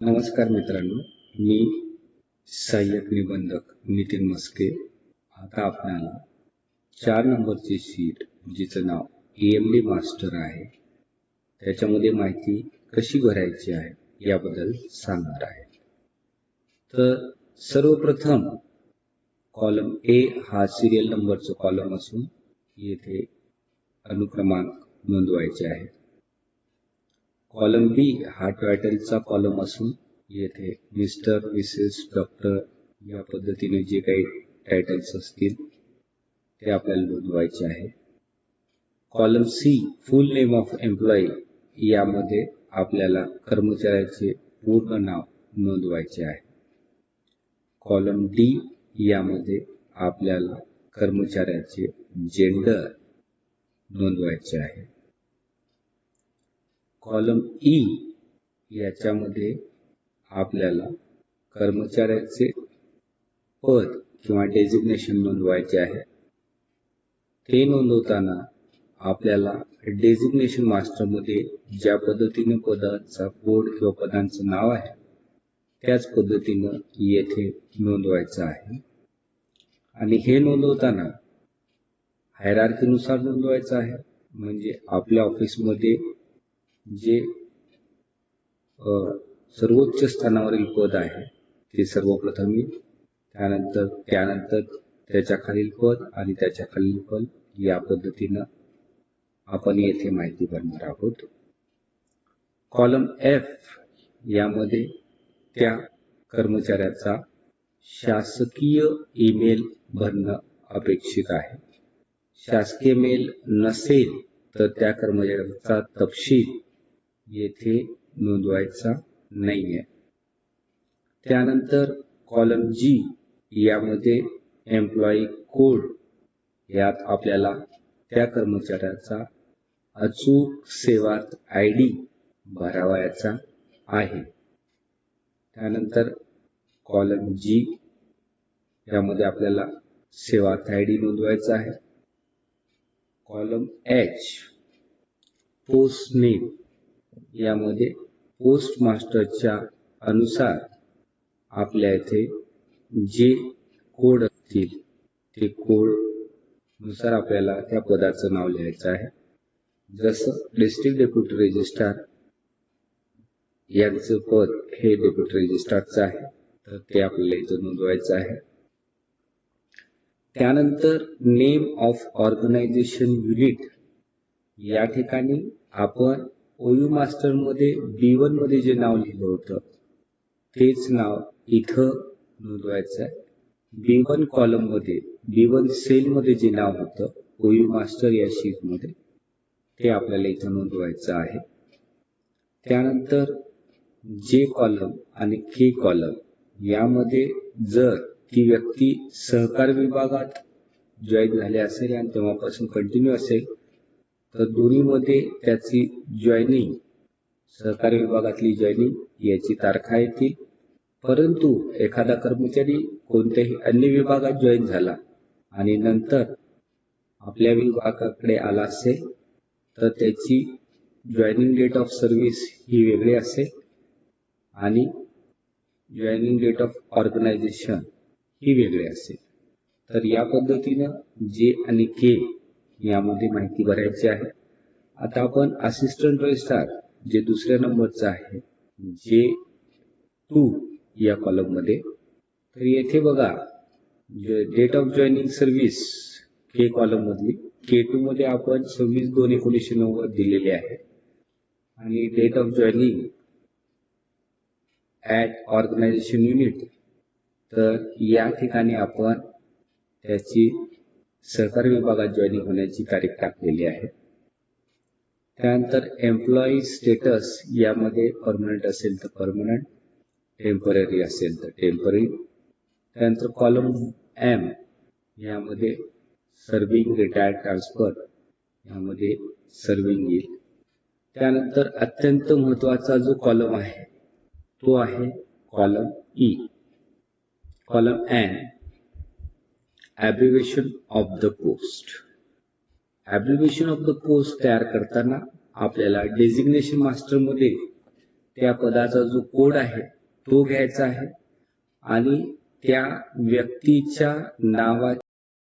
नमस्कार मित्रांनो, मी सहाय्यक निबंधक नितीन मस्के. आता आपल्याला 4 नंबरची शीट जिचं नाव EMD मास्टर आहे त्याच्यामध्ये माहिती कशी भरायची आहे याबद्दल सांगणार आहे. तर सर्वप्रथम कॉलम A हा सिरियल नंबरचा कॉलम असून येथे अनुक्रमांक नोंदवायचे आहे. कॉलम B हा टायटलचा कॉलम असून येथे मिस्टर, मिसेस, डॉक्टर या पद्धतीने जे काही टायटल्स असतील ते आपल्याला नोंदवायचे आहे. Column C full name of employee यामध्ये आपल्याला कर्मचाऱ्याचे पूर्ण नाव नोंदवायचे आहे. कॉलम D यामध्ये आपल्याला कर्मचाऱ्याचे जेंडर नोंदवायचे आहे. कॉलम E याच्यामध्ये आपल्याला कर्मचाऱ्याचे पद किंवा डेजिग्नेशन नोंदवायचे आहे. ते नोंदवताना आपल्याला डेजिग्नेशन मास्टरमध्ये ज्या पद्धतीने पदाचा कोड किंवा पदांचं नाव आहे त्याच पद्धतीनं येथे नोंदवायचं आहे. आणि हे नोंदवताना हायरार्कीनुसार नोंदवायचं आहे. म्हणजे आपल्या ऑफिसमध्ये जे सर्वोच्च स्थानावरील पद आहे ते सर्वप्रथम येईल, त्यानंतर त्याच्या खालील पद आणि त्याच्या खालील पद या पद्धतीनं आपण येथे माहिती भरणार आहोत. कॉलम F यामध्ये त्या कर्मचाऱ्याचा शासकीय ईमेल भरणं अपेक्षित आहे. शासकीय मेल नसेल तर त्या कर्मचाऱ्याचा तपशील येथे नोंदवायचा नाहीये. त्यानंतर कॉलम G यामध्ये एम्प्लॉई कोड यात आपल्याला त्या कर्मचाऱ्याचा अचूक सेवार्थ ID भरावायचा आहे. त्यानंतर कॉलम G यामध्ये आपल्याला सेवार्थ ID नोंदवायचा आहे. कॉलम H पोस्ट नेम यामध्ये पोस्ट मास्टरच्या अनुसार आपल्या इथे जे कोड असतील ते कोड नुसार आपल्याला त्या पदाचं नाव लिहायचं आहे. जसं डिस्ट्रिक्ट डेप्युटी रजिस्ट्रार यांचं पद हे डेप्युटी रजिस्ट्रारचं आहे तर ते आपल्याला इथं नोंदवायचं आहे. त्यानंतर नेम ऑफ ऑर्गनायझेशन युनिट या ठिकाणी आपण OU मास्टर मध्ये B1 मध्ये जे नाव लिहिलं होतं तेच नाव इथं नोंदवायचं आहे. B1 कॉलम मध्ये B1 सेल मध्ये जे नाव होतं OU मास्टर या शीट मध्ये ते आपल्याला इथं नोंदवायचं आहे. त्यानंतर J कॉलम आणि K कॉलम यामध्ये जर ती व्यक्ती सहकार विभागात जॉईन झाली असेल आणि तेव्हापासून कंटिन्यू असेल तर दोन्हीमध्ये त्याची जॉईनिंग सहकारी विभागातली जॉईनिंग याची तारखा येतील. परंतु एखादा कर्मचारी कोणत्याही अन्य विभागात जॉईन झाला आणि नंतर आपल्या विभागाकडे आला असेल तर त्याची जॉईनिंग डेट ऑफ सर्व्हिस ही वेगळी असेल आणि जॉईनिंग डेट ऑफ ऑर्गनायझेशन ही वेगळी असेल. तर या पद्धतीनं J आणि K यामध्ये माहिती भरायची आहे. आता आपण असिस्टंट रजिस्ट्रार जे दुसऱ्या नंबरचं आहे J2 या कॉलम मध्ये तर येथे बघा date of joining service K column मधली K2 मध्ये आपण 26/2/1990 दिलेले आहे आणि date of joining at organisation unit तर या ठिकाणी आपण त्याची सहकारी विभागात जॉईनिंग होण्याची तारीख टाकलेली आहे. त्यानंतर एम्प्लॉई स्टेटस यामध्ये परमनंट असेल तर परमनंट, टेम्पररी असेल तर टेम्पररी. त्यानंतर कॉलम M यामध्ये सर्विंग, रिटायर्ड, ट्रान्सफर यामध्ये सर्विंग येईल. त्यानंतर अत्यंत महत्वाचा जो कॉलम आहे तो आहे column E. Column N abbreviation of the post. Abbreviation of the post तयार करताना आपल्याला डेजिग्नेशन मास्टर मध्ये त्या पदाचा जो कोड आहे तो घ्यायचा आहे आणि त्या व्यक्तीच्या नावाची